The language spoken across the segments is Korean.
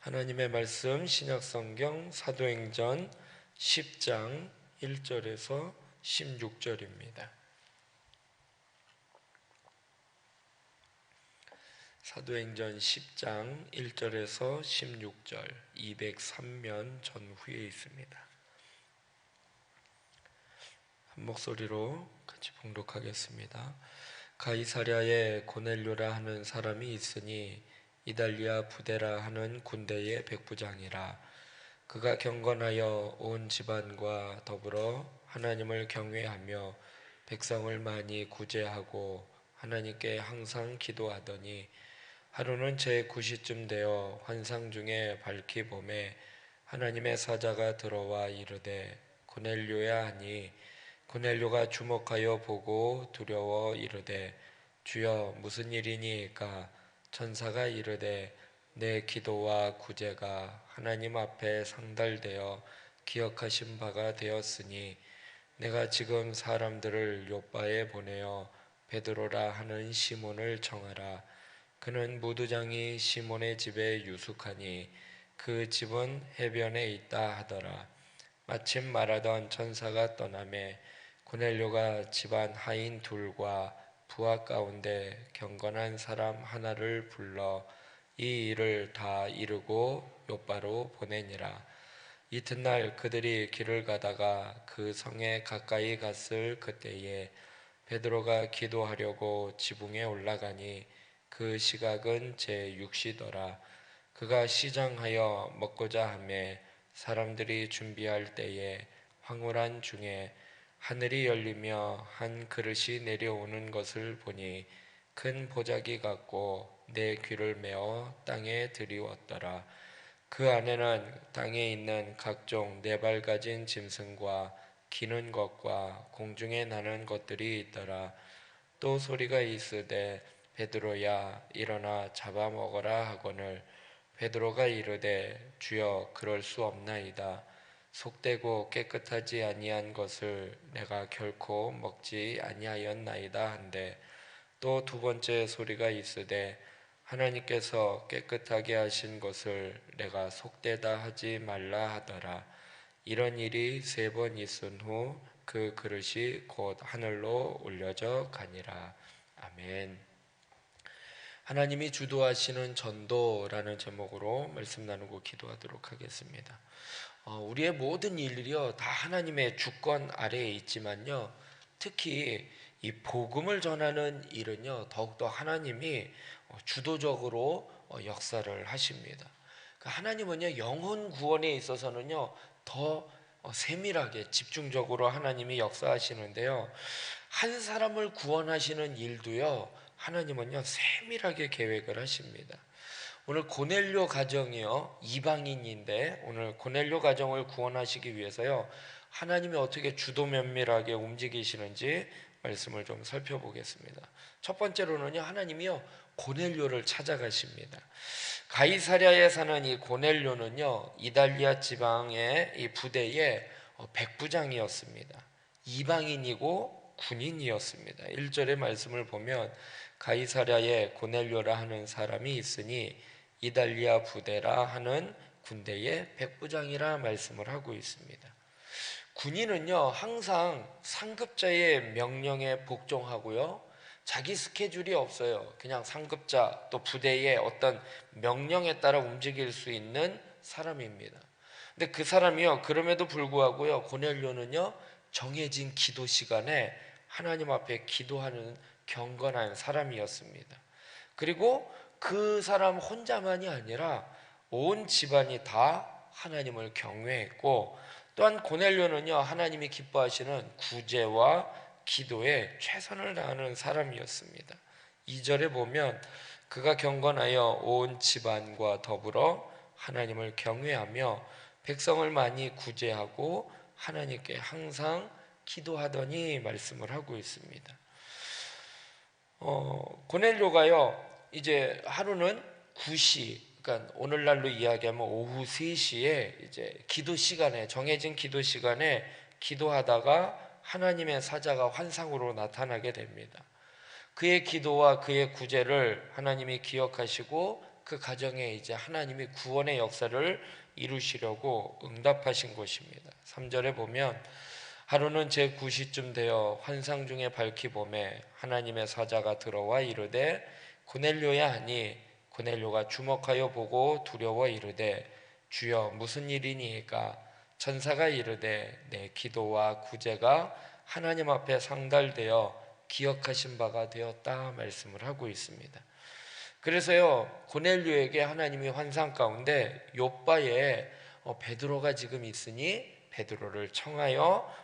하나님의 말씀 신약성경 사도행전 10장 1절에서 16절입니다. 사도행전 10장 1절에서 16절 203면 전후에 있습니다. 한 목소리로 같이 봉독하겠습니다. 가이사랴에 고넬료라 하는 사람이 있으니 이달리아 부데라 하는 군대의 백부장이라. 그가 경건하여 온 집안과 더불어 하나님을 경외하며 백성을 많이 구제하고 하나님께 항상 기도하더니 하루는 제9시쯤 되어 환상 중에 밝히 봄에 하나님의 사자가 들어와 이르되 고넬료야 하니 고넬료가 주목하여 보고 두려워 이르되 주여 무슨 일이니까? 천사가 이르되 내 기도와 구제가 하나님 앞에 상달되어 기억하신 바가 되었으니 내가 지금 사람들을 요바에 보내어 베드로라 하는 시몬을 청하라. 그는 무두장이 시몬의 집에 유숙하니 그 집은 해변에 있다 하더라. 마침 말하던 천사가 떠나매 고넬료가 집안 하인 둘과 부하 가운데 경건한 사람 하나를 불러 이 일을 다 이루고 요바로 보내니라. 이튿날 그들이 길을 가다가 그 성에 가까이 갔을 그때에 베드로가 기도하려고 지붕에 올라가니 그 시각은 제6시더라. 그가 시장하여 먹고자 하매 사람들이 준비할 때에 황홀한 중에 하늘이 열리며 한 그릇이 내려오는 것을 보니 큰 보자기 같고 내 귀를 메어 땅에 들이웠더라. 그 안에는 땅에 있는 각종 네 발 가진 짐승과 기는 것과 공중에 나는 것들이 있더라. 또 소리가 있으되 베드로야 일어나 잡아먹어라 하거늘 베드로가 이르되 주여 그럴 수 없나이다. 속되고 깨끗하지 아니한 것을 내가 결코 먹지 아니하였나이다 한데 또 두 번째 소리가 있으되 하나님께서 깨끗하게 하신 것을 내가 속되다 하지 말라 하더라. 이런 일이 3번 있은 후 그 그릇이 곧 하늘로 올려져 가니라. 아멘. 하나님이 주도하시는 전도라는 제목으로 말씀 나누고 기도하도록 하겠습니다. 우리의 모든 일들이요 다 하나님의 주권 아래에 있지만요, 특히 이 복음을 전하는 일은요 더욱더 하나님이 주도적으로 역사를 하십니다. 하나님은요 영혼 구원에 있어서는요 더 세밀하게 집중적으로 하나님이 역사하시는데요, 한 사람을 구원하시는 일도요 하나님은요 세밀하게 계획을 하십니다. 오늘 고넬료 가정이요 이방인인데 오늘 고넬료 가정을 구원하시기 위해서요 하나님이 어떻게 주도 면밀하게 움직이시는지 말씀을 좀 살펴보겠습니다. 첫 번째로는요 하나님이요 고넬료를 찾아가십니다. 가이사랴에 사는 이 고넬료는요 이달리아 지방의 이 부대의 백부장이었습니다. 이방인이고 군인이었습니다. 1절의 말씀을 보면 가이사랴에 고넬료라 하는 사람이 있으니 이달리아 부대라 하는 군대의 백부장이라 말씀을 하고 있습니다. 군인은요 항상 상급자의 명령에 복종하고요 자기 스케줄이 없어요. 그냥 상급자 또 부대의 어떤 명령에 따라 움직일 수 있는 사람입니다. 근데 그 사람이요 그럼에도 불구하고요 고넬료는요 정해진 기도 시간에 하나님 앞에 기도하는 경건한 사람이었습니다. 그리고 그 사람 혼자만이 아니라 온 집안이 다 하나님을 경외했고, 또한 고넬료는요 하나님이 기뻐하시는 구제와 기도에 최선을 다하는 사람이었습니다. 2절에 보면 그가 경건하여 온 집안과 더불어 하나님을 경외하며 백성을 많이 구제하고 하나님께 항상 기도하더니 말씀을 하고 있습니다. 고넬료가요 이제 하루는 9시, 그러니까 오늘날로 이야기하면 오후 3시에 이제 기도 시간에, 정해진 기도 시간에 기도하다가 하나님의 사자가 환상으로 나타나게 됩니다. 그의 기도와 그의 구제를 하나님이 기억하시고 그 가정에 이제 하나님이 구원의 역사를 이루시려고 응답하신 것입니다. 3절에 보면 하루는 제9시쯤 되어 환상 중에 밝히 보매 하나님의 사자가 들어와 이르되 고넬료야 하니 고넬료가 주목하여 보고 두려워 이르되 주여 무슨 일이니이까 천사가 이르되 내 기도와 구제가 하나님 앞에 상달되어 기억하신 바가 되었다 말씀을 하고 있습니다. 그래서요 고넬료에게 하나님이 환상 가운데 욥바에 베드로가 지금 있으니 베드로를 청하여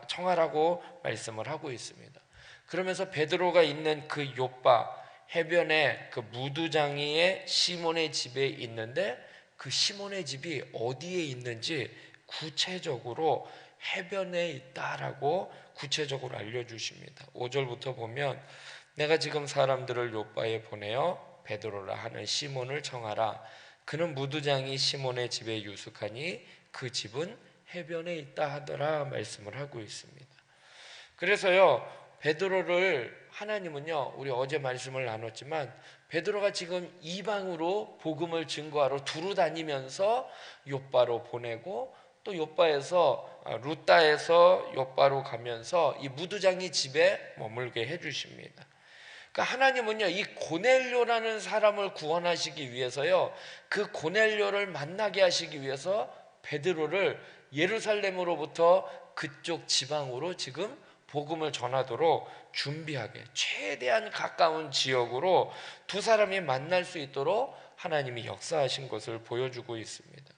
청하라고 말씀을 하고 있습니다. 그러면서 베드로가 있는 그 욥바 해변에 그 무두장이의 시몬의 집에 있는데 그 시몬의 집이 어디에 있는지 구체적으로 해변에 있다라고 구체적으로 알려주십니다. 5절부터 보면 내가 지금 사람들을 욥바에 보내어 베드로라 하는 시몬을 청하라. 그는 무두장이 시몬의 집에 유숙하니 그 집은 해변에 있다 하더라 말씀을 하고 있습니다. 그래서요 베드로를 하나님은요 우리 어제 말씀을 나눴지만 베드로가 지금 이방으로 복음을 증거하러 두루 다니면서 욥바로 보내고 또 욥바에서 루따에서 욥바로 가면서 이 무두장이 집에 머물게 해주십니다. 그러니까 하나님은요 이 고넬료라는 사람을 구원하시기 위해서요 그 고넬료를 만나게 하시기 위해서 베드로를 예루살렘으로부터 그쪽 지방으로 지금 복음을 전하도록 준비하게 최대한 가까운 지역으로 두 사람이 만날 수 있도록 하나님이 역사하신 것을 보여주고 있습니다.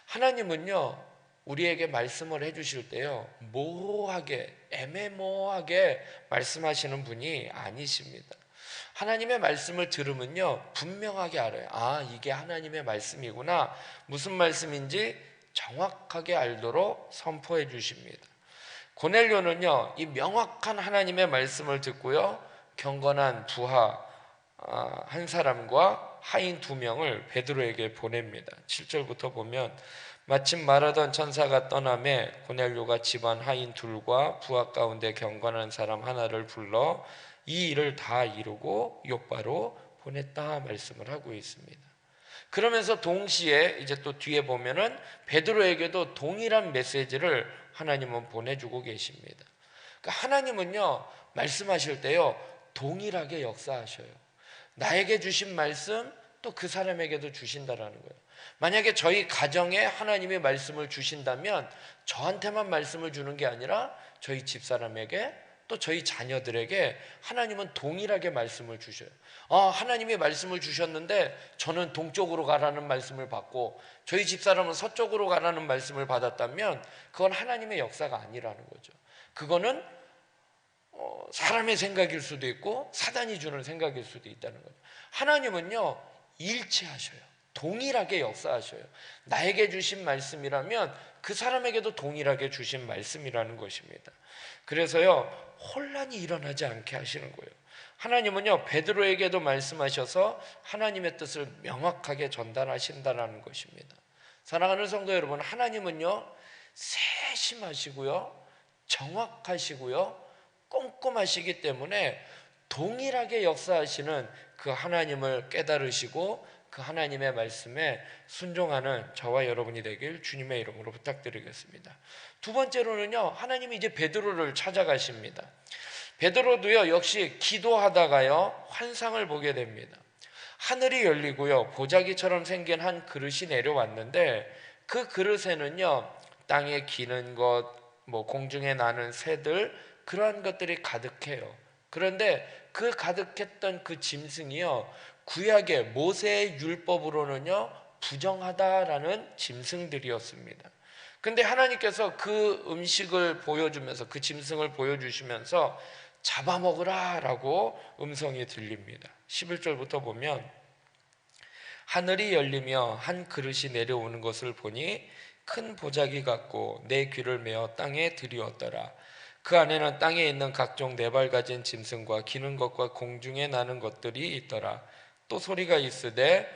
하나님은요 우리에게 말씀을 해주실 때요 모호하게 애매모호하게 말씀하시는 분이 아니십니다. 하나님의 말씀을 들으면요 분명하게 알아요. 아 이게 하나님의 말씀이구나, 무슨 말씀인지 정확하게 알도록 선포해 주십니다. 고넬료는요 이 명확한 하나님의 말씀을 듣고요 경건한 부하 한 사람과 하인 2명을 베드로에게 보냅니다. 7절부터 보면 마침 말하던 천사가 떠나매 고넬료가 집안 하인 2과 부하 가운데 경건한 사람 하나를 불러 이 일을 다 이루고 욥바로 보냈다 말씀을 하고 있습니다. 그러면서 동시에 이제 또 뒤에 보면은 베드로에게도 동일한 메시지를 하나님은 보내주고 계십니다. 그러니까 하나님은요 말씀하실 때요 동일하게 역사하셔요. 나에게 주신 말씀 또 그 사람에게도 주신다라는 거예요. 만약에 저희 가정에 하나님의 말씀을 주신다면 저한테만 말씀을 주는 게 아니라 저희 집사람에게 또 저희 자녀들에게 하나님은 동일하게 말씀을 주셔요. 하나님이 말씀을 주셨는데 저는 동쪽으로 가라는 말씀을 받고 저희 집사람은 서쪽으로 가라는 말씀을 받았다면 그건 하나님의 역사가 아니라는 거죠. 그거는 사람의 생각일 수도 있고 사단이 주는 생각일 수도 있다는 거죠. 하나님은요 일치하셔요. 동일하게 역사하셔요. 나에게 주신 말씀이라면 그 사람에게도 동일하게 주신 말씀이라는 것입니다. 그래서요 혼란이 일어나지 않게 하시는 거예요. 하나님은요 베드로에게도 말씀하셔서 하나님의 뜻을 명확하게 전달하신다는 것입니다. 사랑하는 성도 여러분, 하나님은요 세심하시고요 정확하시고요 꼼꼼하시기 때문에 동일하게 역사하시는 그 하나님을 깨달으시고 그 하나님의 말씀에 순종하는 저와 여러분이 되길 주님의 이름으로 부탁드리겠습니다. 두 번째로는요 하나님이 이제 베드로를 찾아가십니다. 베드로도요 역시 기도하다가요 환상을 보게 됩니다. 하늘이 열리고요 보자기처럼 생긴 한 그릇이 내려왔는데 그 그릇에는요 땅에 기는 것, 공중에 나는 새들, 그러한 것들이 가득해요. 그런데 그 가득했던 그 짐승이요 구약의 모세의 율법으로는요 부정하다라는 짐승들이었습니다. 근데 하나님께서 그 음식을 보여주면서 그 짐승을 보여주시면서 잡아먹으라 라고 음성이 들립니다. 11절부터 보면 하늘이 열리며 한 그릇이 내려오는 것을 보니 큰 보자기 같고 내 귀를 메어 땅에 들이었더라. 그 안에는 땅에 있는 각종 네 발 가진 짐승과 기는 것과 공중에 나는 것들이 있더라. 또 소리가 있으되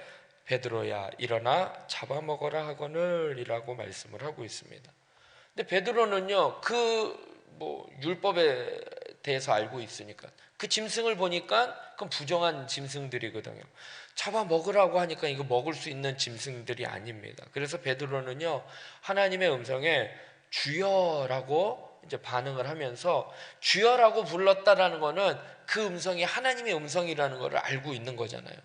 베드로야 일어나 잡아먹어라 하거늘 이라고 말씀을 하고 있습니다. 근데 베드로는요 그 율법에 대해서 알고 있으니까. 그 짐승을 보니까 그건 부정한 짐승들이거든요. 잡아 먹으라고 하니까 이거 먹을 수 있는 짐승들이 아닙니다. 그래서 베드로는요, 하나님의 음성에 주여라고 이제 반응을 하면서, 주여라고 불렀다라는 거는 그 음성이 하나님의 음성이라는 것을 알고 있는 거잖아요.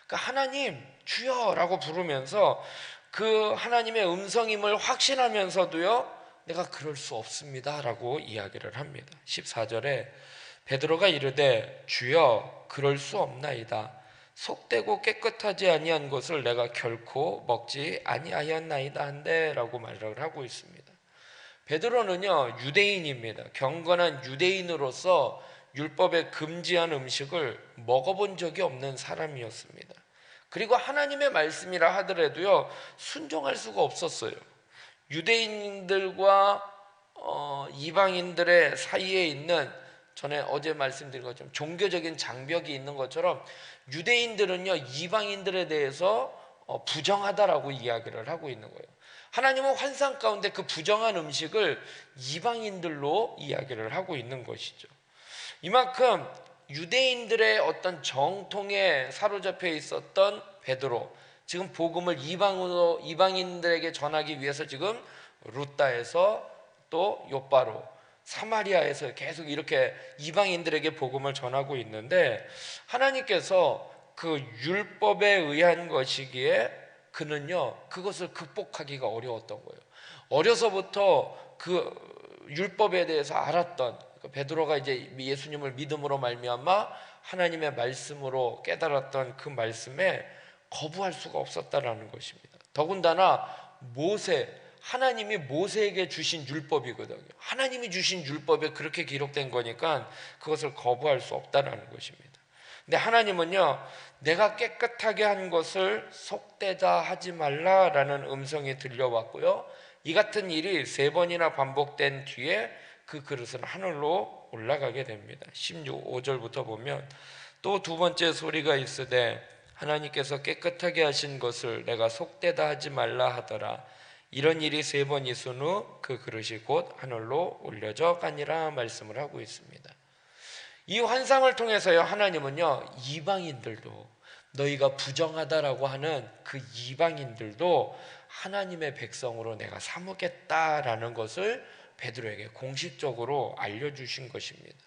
그러니까 하나님 주여라고 부르면서 그 하나님의 음성임을 확신하면서도요, 내가 그럴 수 없습니다 라고 이야기를 합니다. 14절에 베드로가 이르되 주여 그럴 수 없나이다. 속되고 깨끗하지 아니한 것을 내가 결코 먹지 아니하였나이다 한데 라고 말을 하고 있습니다. 베드로는요, 유대인입니다. 경건한 유대인으로서 율법에 금지한 음식을 먹어본 적이 없는 사람이었습니다. 그리고 하나님의 말씀이라 하더라도요, 순종할 수가 없었어요. 유대인들과 이방인들의 사이에 있는, 전에 어제 말씀드린 것처럼 종교적인 장벽이 있는 것처럼, 유대인들은요 이방인들에 대해서 부정하다라고 이야기를 하고 있는 거예요. 하나님은 환상 가운데 그 부정한 음식을 이방인들로 이야기를 하고 있는 것이죠. 이만큼 유대인들의 어떤 정통에 사로잡혀 있었던 베드로, 지금 복음을 이방인들에게 전하기 위해서 지금 루따에서 또 요바로 사마리아에서 계속 이렇게 이방인들에게 복음을 전하고 있는데, 하나님께서 그 율법에 의한 것이기에 그는요 그것을 극복하기가 어려웠던 거예요. 어려서부터 그 율법에 대해서 알았던 베드로가 이제 예수님을 믿음으로 말미암아 하나님의 말씀으로 깨달았던 그 말씀에 거부할 수가 없었다라는 것입니다. 더군다나 하나님이 모세에게 주신 율법이거든요. 하나님이 주신 율법에 그렇게 기록된 거니까 그것을 거부할 수 없다라는 것입니다. 근데 하나님은요, 내가 깨끗하게 한 것을 속되다 하지 말라라는 음성이 들려왔고요, 이 같은 일이 3번이나 반복된 뒤에 그 그릇은 하늘로 올라가게 됩니다. 15절부터 보면, 또 2번째 소리가 있으되 하나님께서 깨끗하게 하신 것을 내가 속되다 하지 말라 하더라. 이런 일이 3번 있은 후 그 그릇이 곧 하늘로 올려져 가니라 말씀을 하고 있습니다. 이 환상을 통해서요, 하나님은요 이방인들도, 너희가 부정하다라고 하는 그 이방인들도 하나님의 백성으로 내가 삼으겠다라는 것을 베드로에게 공식적으로 알려주신 것입니다.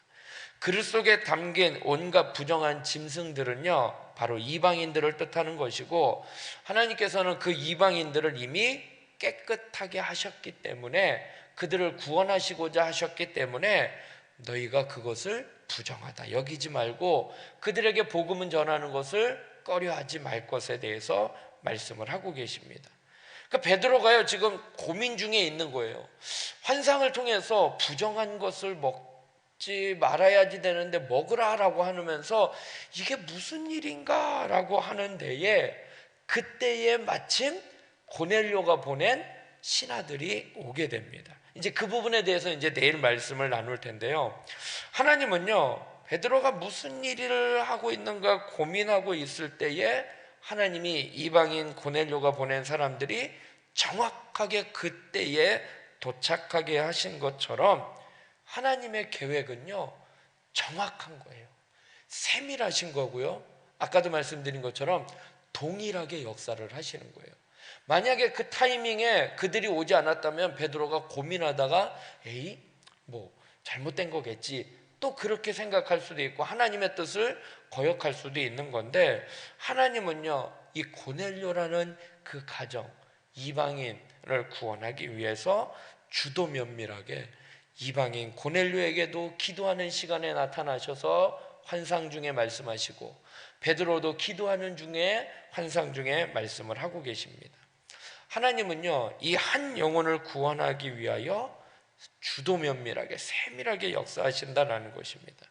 그릇 속에 담긴 온갖 부정한 짐승들은요 바로 이방인들을 뜻하는 것이고, 하나님께서는 그 이방인들을 이미 깨끗하게 하셨기 때문에, 그들을 구원하시고자 하셨기 때문에 너희가 그것을 부정하다 여기지 말고 그들에게 복음을 전하는 것을 꺼려하지 말 것에 대해서 말씀을 하고 계십니다. 그러니까 베드로가요 지금 고민 중에 있는 거예요. 환상을 통해서 부정한 것을 먹지 말아야지 되는데 먹으라라고 하면서 이게 무슨 일인가 라고 하는 데에, 그때에 마침 고넬료가 보낸 신하들이 오게 됩니다. 이제 그 부분에 대해서 이제 내일 말씀을 나눌 텐데요. 하나님은요, 베드로가 무슨 일을 하고 있는가 고민하고 있을 때에 하나님이 이방인 고넬료가 보낸 사람들이 정확하게 그때에 도착하게 하신 것처럼 하나님의 계획은요, 정확한 거예요. 세밀하신 거고요. 아까도 말씀드린 것처럼 동일하게 역사를 하시는 거예요. 만약에 그 타이밍에 그들이 오지 않았다면 베드로가 고민하다가 에이 뭐 잘못된 거겠지, 또 그렇게 생각할 수도 있고 하나님의 뜻을 거역할 수도 있는 건데, 하나님은요 이 고넬료라는 그 가정, 이방인을 구원하기 위해서 주도 면밀하게 이방인 고넬료에게도 기도하는 시간에 나타나셔서 환상 중에 말씀하시고, 베드로도 기도하는 중에 환상 중에 말씀을 하고 계십니다. 하나님은요 이 한 영혼을 구원하기 위하여 주도 면밀하게 세밀하게 역사하신다라는 것입니다.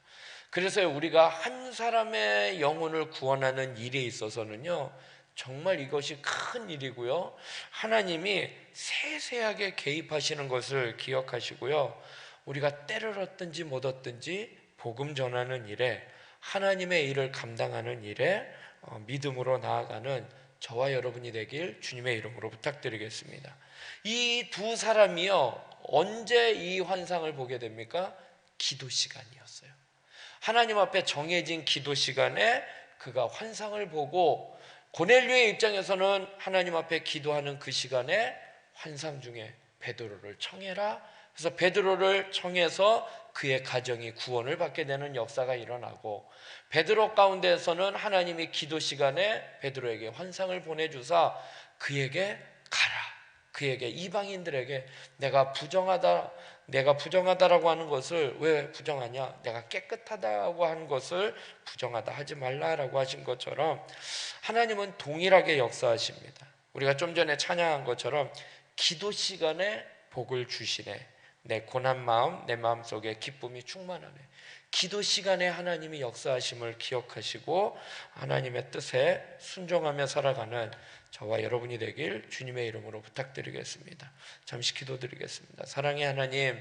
그래서 우리가 한 사람의 영혼을 구원하는 일에 있어서는요 정말 이것이 큰 일이고요, 하나님이 세세하게 개입하시는 것을 기억하시고요, 우리가 때를 얻든지 못 얻든지 복음 전하는 일에, 하나님의 일을 감당하는 일에 믿음으로 나아가는 저와 여러분이 되길 주님의 이름으로 부탁드리겠습니다. 이 두 사람이요 언제 이 환상을 보게 됩니까? 기도 시간이었어요. 하나님 앞에 정해진 기도 시간에 그가 환상을 보고, 고넬료의 입장에서는 하나님 앞에 기도하는 그 시간에 환상 중에 베드로를 청해라. 그래서 베드로를 청해서 그의 가정이 구원을 받게 되는 역사가 일어나고, 베드로 가운데에서는 하나님이 기도 시간에 베드로에게 환상을 보내주사 그에게 가라. 그에게, 이방인들에게 내가 부정하다라고 하는 것을, 왜 부정하냐? 내가 깨끗하다고 하는 것을 부정하다 하지 말라라고 하신 것처럼 하나님은 동일하게 역사하십니다. 우리가 좀 전에 찬양한 것처럼 기도 시간에 복을 주시네. 내 고난 마음, 내 마음 속에 기쁨이 충만하네. 기도 시간에 하나님이 역사하심을 기억하시고 하나님의 뜻에 순종하며 살아가는 저와 여러분이 되길 주님의 이름으로 부탁드리겠습니다. 잠시 기도드리겠습니다. 사랑의 하나님,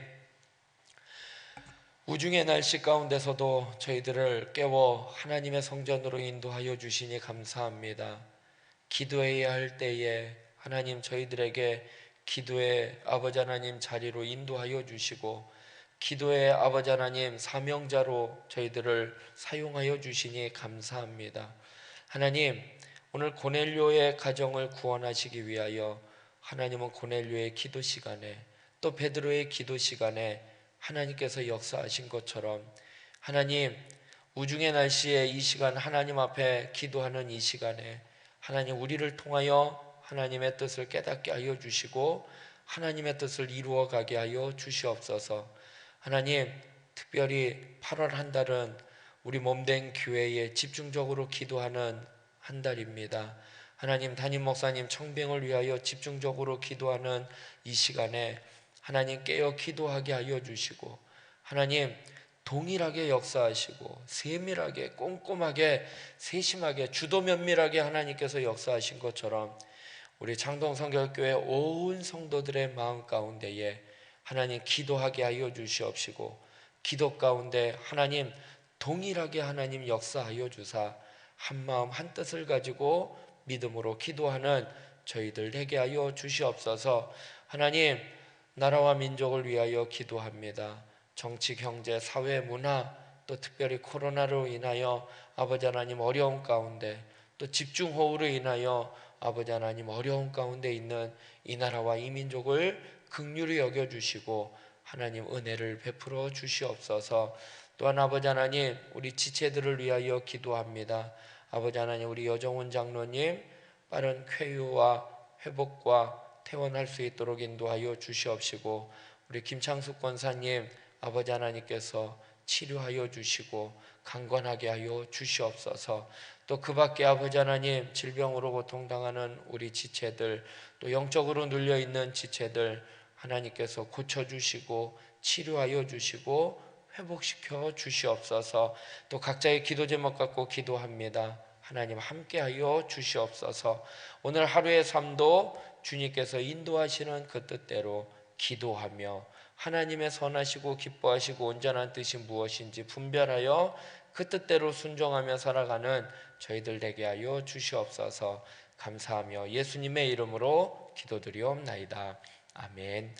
우중의 날씨 가운데서도 저희들을 깨워 하나님의 성전으로 인도하여 주시니 감사합니다. 기도해야 할 때에 하나님 저희들에게 기도의 아버지 하나님 자리로 인도하여 주시고, 기도의 아버지 하나님 사명자로 저희들을 사용하여 주시니 감사합니다. 하나님, 오늘 고넬료의 가정을 구원하시기 위하여 하나님은 고넬료의 기도 시간에, 또 베드로의 기도 시간에 하나님께서 역사하신 것처럼, 하나님 우중의 날씨에 이 시간 하나님 앞에 기도하는 이 시간에 하나님 우리를 통하여 하나님의 뜻을 깨닫게 하여 주시고 하나님의 뜻을 이루어 가게 하여 주시옵소서. 하나님, 특별히 8월 한 달은 우리 몸된 교회에 집중적으로 기도하는 한 달입니다. 하나님, 담임 목사님 청빙을 위하여 집중적으로 기도하는 이 시간에 하나님 깨어 기도하게 하여 주시고, 하나님 동일하게 역사하시고 세밀하게 꼼꼼하게 세심하게 주도 면밀하게 하나님께서 역사하신 것처럼 우리 창동성결교회 온 성도들의 마음 가운데에 하나님 기도하게 하여 주시옵시고, 기도 가운데 하나님 동일하게 하나님 역사하여 주사 한마음 한뜻을 가지고 믿음으로 기도하는 저희들 되게 하여 주시옵소서. 하나님, 나라와 민족을 위하여 기도합니다. 정치, 경제, 사회, 문화, 또 특별히 코로나로 인하여 아버지 하나님 어려운 가운데, 또 집중호우로 인하여 아버지 하나님 어려운 가운데 있는 이 나라와 이 민족을 긍휼히 여겨주시고 하나님 은혜를 베풀어 주시옵소서. 또한 아버지 하나님 우리 지체들을 위하여 기도합니다. 아버지 하나님 우리 여정훈 장로님 빠른 쾌유와 회복과 퇴원할 수 있도록 인도하여 주시옵시고, 우리 김창숙 권사님 아버지 하나님께서 치료하여 주시고 강건하게 하여 주시옵소서. 또 그 밖에 아버지 하나님 질병으로 고통당하는 우리 지체들, 또 영적으로 눌려있는 지체들 하나님께서 고쳐주시고 치료하여 주시고 회복시켜 주시옵소서. 또 각자의 기도 제목 갖고 기도합니다. 하나님 함께하여 주시옵소서. 오늘 하루의 삶도 주님께서 인도하시는 그 뜻대로 기도하며 하나님의 선하시고 기뻐하시고 온전한 뜻이 무엇인지 분별하여 그 뜻대로 순종하며 살아가는 저희들 되게 하여 주시옵소서. 감사하며 예수님의 이름으로 기도드리옵나이다. 아멘.